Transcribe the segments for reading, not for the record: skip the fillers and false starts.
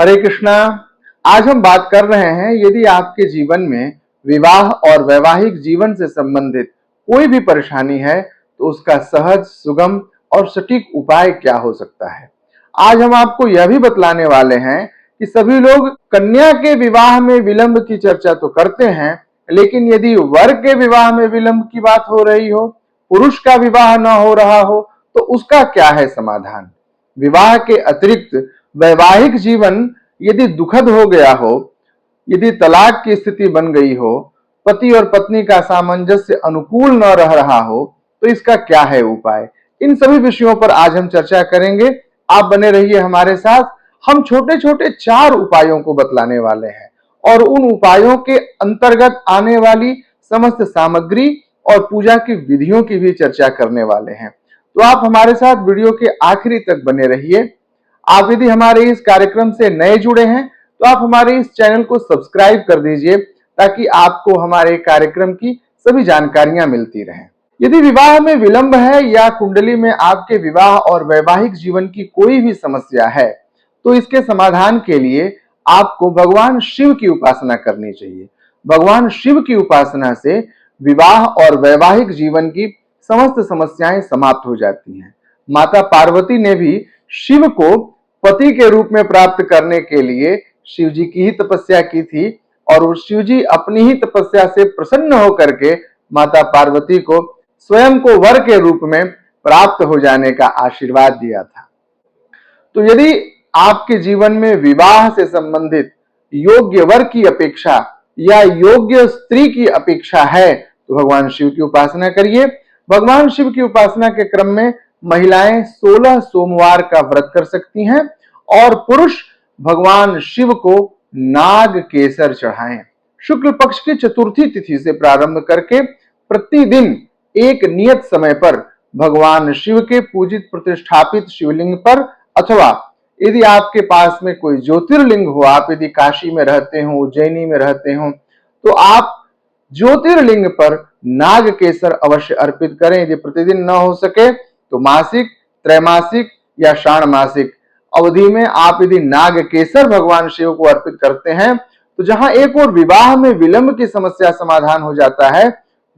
हरे कृष्णा। आज हम बात कर रहे हैं, यदि आपके जीवन में विवाह और वैवाहिक जीवन से संबंधित कोई भी परेशानी है तो उसका सहज, सुगम और सटीक उपाय क्या हो सकता है। आज हम आपको यह भी बतलाने वाले हैं कि सभी लोग कन्या के विवाह में विलंब की चर्चा तो करते हैं, लेकिन यदि वर के विवाह में विलंब की बात हो रही हो, पुरुष का विवाह न हो रहा हो, तो उसका क्या है समाधान। विवाह के अतिरिक्त वैवाहिक जीवन यदि दुखद हो गया हो, यदि तलाक की स्थिति बन गई हो, पति और पत्नी का सामंजस्य अनुकूल न रह रहा हो, तो इसका क्या है उपाय। इन सभी विषयों पर आज हम चर्चा करेंगे। आप बने रहिए हमारे साथ। हम छोटे छोटे 4 उपायों को बतलाने वाले हैं और उन उपायों के अंतर्गत आने वाली समस्त सामग्री और पूजा की विधियों की भी चर्चा करने वाले हैं। तो आप हमारे साथ वीडियो के आखिरी तक बने रहिए। आप यदि हमारे इस कार्यक्रम से नए जुड़े हैं तो आप हमारे इस चैनल को सब्सक्राइब कर दीजिए, ताकि आपको हमारे कार्यक्रम की सभी जानकारियां मिलती रहें। यदि विवाह में विलंब है या कुंडली में आपके विवाह और वैवाहिक जीवन की कोई भी समस्या है, तो इसके समाधान के लिए आपको भगवान शिव की उपासना करनी चाहिए। भगवान शिव की उपासना से विवाह और वैवाहिक जीवन की समस्त समस्याएं समाप्त हो जाती हैं। माता पार्वती ने भी शिव को पति के रूप में प्राप्त करने के लिए शिव जी की ही तपस्या की थी और उस शिव जी अपनी ही तपस्या से प्रसन्न होकर के माता पार्वती को स्वयं को वर के रूप में प्राप्त हो जाने का आशीर्वाद दिया था। तो यदि आपके जीवन में विवाह से संबंधित योग्य वर की अपेक्षा या योग्य स्त्री की अपेक्षा है, तो भगवान शिव की उपासना करिए। भगवान शिव की उपासना के क्रम में महिलाएं 16 सोमवार का व्रत कर सकती हैं और पुरुष भगवान शिव को नाग केसर चढ़ाएं। शुक्ल पक्ष की चतुर्थी तिथि से प्रारंभ करके प्रतिदिन एक नियत समय पर भगवान शिव के पूजित प्रतिष्ठापित शिवलिंग पर, अथवा यदि आपके पास में कोई ज्योतिर्लिंग हो, आप यदि काशी में रहते हो, उज्जैनी में रहते हो, तो आप ज्योतिर्लिंग पर नाग केसर अवश्य अर्पित करें। यदि प्रतिदिन न हो सके तो मासिक, त्रैमासिक या षाणमासिक अवधि में आप यदि नाग केसर भगवान शिव को अर्पित करते हैं, तो जहां एक ओर विवाह में विलंब की समस्या समाधान हो जाता है,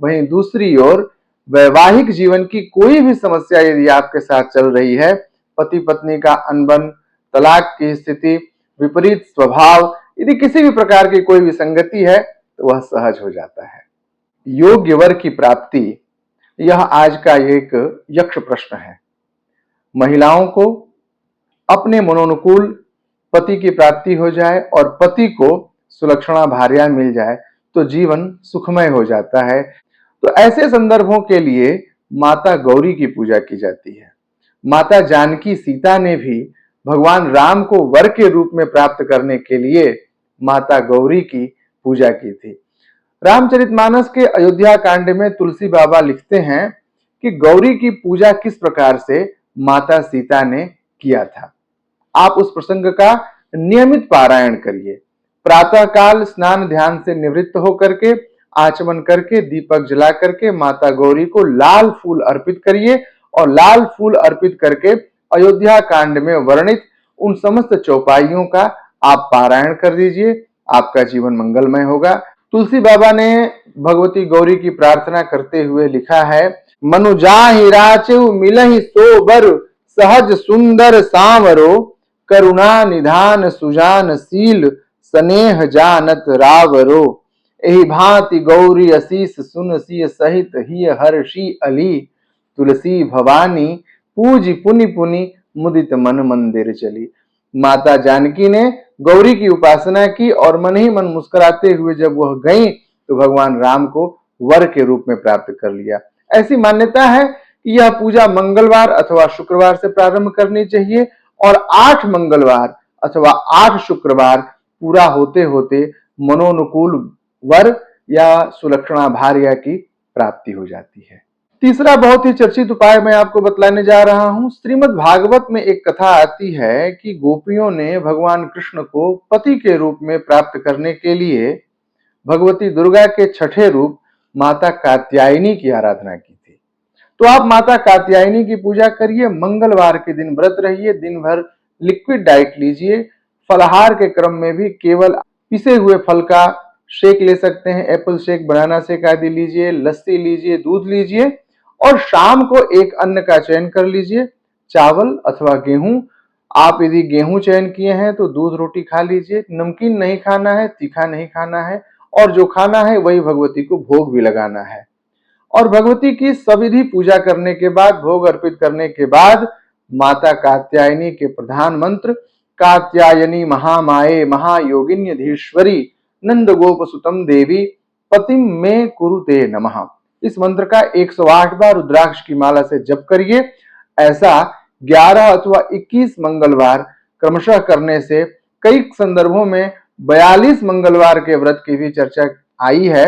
वहीं दूसरी ओर वैवाहिक जीवन की कोई भी समस्या यदि आपके साथ चल रही है, पति पत्नी का अनबन, तलाक की स्थिति, विपरीत स्वभाव, यदि किसी भी प्रकार की कोई विसंगति है, तो वह सहज हो जाता है। योग्य वर की प्राप्ति, यह आज का एक यक्ष प्रश्न है। महिलाओं को अपने मनोनुकूल पति की प्राप्ति हो जाए और पति को सुलक्षणा भार्या मिल जाए तो जीवन सुखमय हो जाता है। तो ऐसे संदर्भों के लिए माता गौरी की पूजा की जाती है। माता जानकी सीता ने भी भगवान राम को वर के रूप में प्राप्त करने के लिए माता गौरी की पूजा की थी। रामचरितमानस के अयोध्या कांड में तुलसी बाबा लिखते हैं कि गौरी की पूजा किस प्रकार से माता सीता ने किया था। आप उस प्रसंग का नियमित पारायण करिए। प्रातः काल स्नान ध्यान से निवृत्त होकर के आचमन करके दीपक जला करके माता गौरी को लाल फूल अर्पित करिए और लाल फूल अर्पित करके अयोध्या कांड में वर्णित उन समस्त चौपाइयों का आप पारायण कर दीजिए। आपका जीवन मंगलमय होगा। तुलसी बाबा ने भगवती गौरी की प्रार्थना करते हुए लिखा है, मनु जाहि राचउ मिलहि सो बर, सहज सुंदर सांवरो, करुणा निधान सुजान शील, स्नेह जानत रावरो। एहि भांति गौरी असीस सुन सिय सहित ही हर्षि अली, तुलसी भवानी पूज पुनि पुनि मुदित मन मंदिर चली। माता जानकी ने गौरी की उपासना की और मन ही मन मुस्कुराते हुए जब वह गईं तो भगवान राम को वर के रूप में प्राप्त कर लिया। ऐसी मान्यता है कि यह पूजा मंगलवार अथवा शुक्रवार से प्रारंभ करनी चाहिए और 8 मंगलवार अथवा 8 शुक्रवार पूरा होते होते मनोनुकूल वर या सुलक्षणा भार्या की प्राप्ति हो जाती है। तीसरा बहुत ही चर्चित उपाय मैं आपको बतलाने जा रहा हूं। श्रीमद् भागवत में एक कथा आती है कि गोपियों ने भगवान कृष्ण को पति के रूप में प्राप्त करने के लिए भगवती दुर्गा के छठे रूप माता कात्यायनी की आराधना की थी। तो आप माता कात्यायनी की पूजा करिए। मंगलवार के दिन व्रत रहिए, दिन भर लिक्विड डाइट लीजिए, फलाहार के क्रम में भी केवल पिसे हुए फल का शेक ले सकते हैं, एप्पल शेक, बनाना शेक आदि लीजिए, लस्सी लीजिए, दूध लीजिए। और शाम को एक अन्न का चयन कर लीजिए, चावल अथवा गेहूं। आप यदि गेहूं चयन किए हैं तो दूध रोटी खा लीजिए। नमकीन नहीं खाना है, तीखा नहीं खाना है, और जो खाना है वही भगवती को भोग भी लगाना है। और भगवती की सविधि पूजा करने के बाद, भोग अर्पित करने के बाद, माता कात्यायनी के प्रधान मंत्र कात्यायनी महामाये महायोगिन्यधीश्वरी नंद गोप सुतम देवी पतिम में कुरुते नमः, इस मंत्र का 108 बार रुद्राक्ष की माला से जप करिए। ऐसा 11 अथवा 21 मंगलवार क्रमशः करने से कई संदर्भों में 42 मंगलवार के व्रत की भी चर्चा आई है।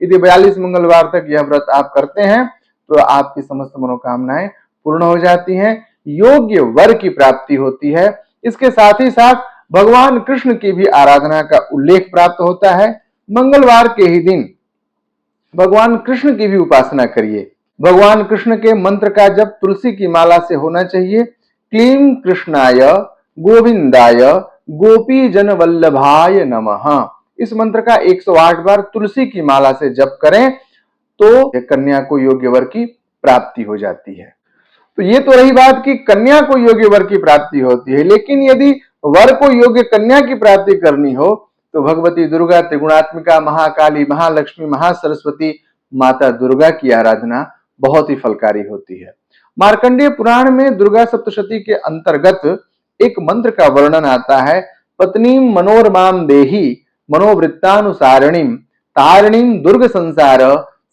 यदि 42 मंगलवार तक यह व्रत आप करते हैं तो आपकी समस्त मनोकामनाएं पूर्ण हो जाती हैं, योग्य वर की प्राप्ति होती है। इसके साथ ही साथ भगवान कृष्ण की भी आराधना का उल्लेख प्राप्त होता है। मंगलवार के ही दिन भगवान कृष्ण की भी उपासना करिए। भगवान कृष्ण के मंत्र का जप तुलसी की माला से होना चाहिए। क्लीं कृष्णाय गोविंदाय गोपी जन वल्लभाय नमः, इस मंत्र का 108 बार तुलसी की माला से जप करें तो कन्या को योग्य वर की प्राप्ति हो जाती है। तो ये तो रही बात कि कन्या को योग्य वर की प्राप्ति होती है, लेकिन यदि वर को योग्य कन्या की प्राप्ति करनी हो तो भगवती दुर्गा, त्रिगुणात्मिका, महाकाली, महालक्ष्मी, महासरस्वती माता दुर्गा की आराधना बहुत ही फलकारी होती है। मार्कंडेय पुराण में दुर्गा सप्तशती के अंतर्गत एक मंत्र का वर्णन आता है, पत्नीम मनोरमाम देही मनोवृत्तानुसारिणीम तारिणीम दुर्ग संसार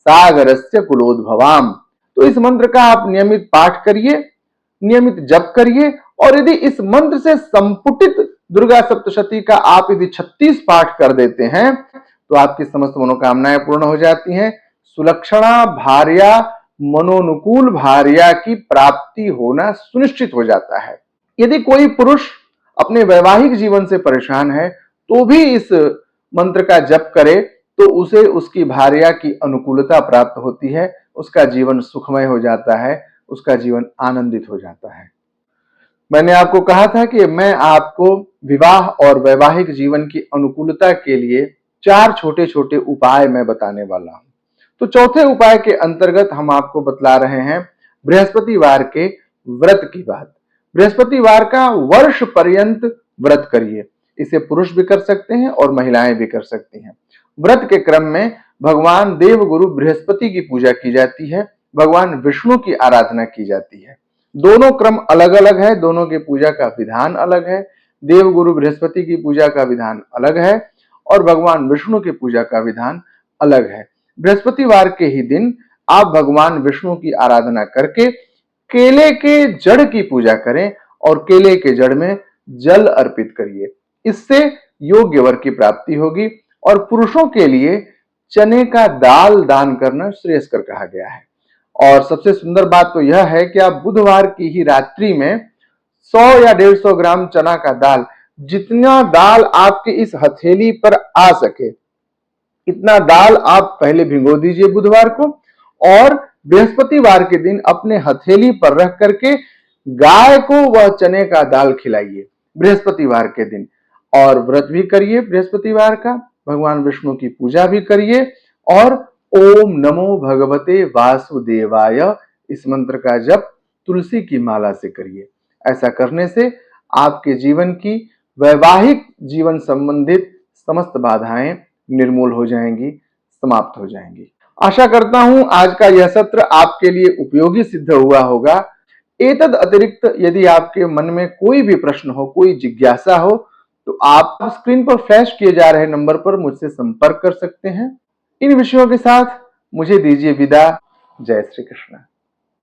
सागरस्य कुलोद्भवाम। तो इस मंत्र का आप नियमित पाठ करिए, नियमित जप करिए, और यदि इस मंत्र से संपुटित दुर्गा सप्तशती का आप यदि 36 पाठ कर देते हैं तो आपकी समस्त मनोकामनाएं पूर्ण हो जाती हैं। सुलक्षणा भार्या मनोनुकूल भार्या की प्राप्ति होना सुनिश्चित हो जाता है। यदि कोई पुरुष अपने वैवाहिक जीवन से परेशान है तो भी इस मंत्र का जप करे तो उसे उसकी भार्या की अनुकूलता प्राप्त होती है, उसका जीवन सुखमय हो जाता है, उसका जीवन आनंदित हो जाता है। मैंने आपको कहा था कि मैं आपको विवाह और वैवाहिक जीवन की अनुकूलता के लिए 4 छोटे छोटे उपाय मैं बताने वाला हूं। तो चौथे उपाय के अंतर्गत हम आपको बतला रहे हैं बृहस्पतिवार के व्रत की बात। बृहस्पतिवार का वर्ष पर्यंत व्रत करिए। इसे पुरुष भी कर सकते हैं और महिलाएं भी कर सकती हैं। व्रत के क्रम में भगवान देवगुरु बृहस्पति की पूजा की जाती है, भगवान विष्णु की आराधना की जाती है। दोनों क्रम अलग अलग है, दोनों की पूजा का विधान अलग है। देवगुरु बृहस्पति की पूजा का विधान अलग है और भगवान विष्णु की पूजा का विधान अलग है। बृहस्पतिवार के ही दिन आप भगवान विष्णु की आराधना करके केले के जड़ की पूजा करें और केले के जड़ में जल अर्पित करिए। इससे योग्य वर की प्राप्ति होगी। और पुरुषों के लिए चने का दाल दान करना श्रेयस्कर कहा गया है। और सबसे सुंदर बात तो यह है कि आप बुधवार की ही रात्रि में 100 या 150 ग्राम चना का दाल, जितना दाल आपके इस हथेली पर आ सके इतना दाल आप पहले भिगो दीजिए बुधवार को, और बृहस्पतिवार के दिन अपने हथेली पर रख करके गाय को वह चने का दाल खिलाइए बृहस्पतिवार के दिन। और व्रत भी करिए बृहस्पतिवार का, भगवान विष्णु की पूजा भी करिए और ओम नमो भगवते वासुदेवाय इस मंत्र का जप तुलसी की माला से करिए। ऐसा करने से आपके जीवन की वैवाहिक जीवन संबंधित समस्त बाधाएं निर्मूल हो जाएंगी, समाप्त हो जाएंगी। आशा करता हूं आज का यह सत्र आपके लिए उपयोगी सिद्ध हुआ होगा। एतद अतिरिक्त यदि आपके मन में कोई भी प्रश्न हो, कोई जिज्ञासा हो, तो आप स्क्रीन पर फ्लैश किए जा रहे नंबर पर मुझसे संपर्क कर सकते हैं। इन विषयों के साथ मुझे दीजिए विदा। जय श्री कृष्ण।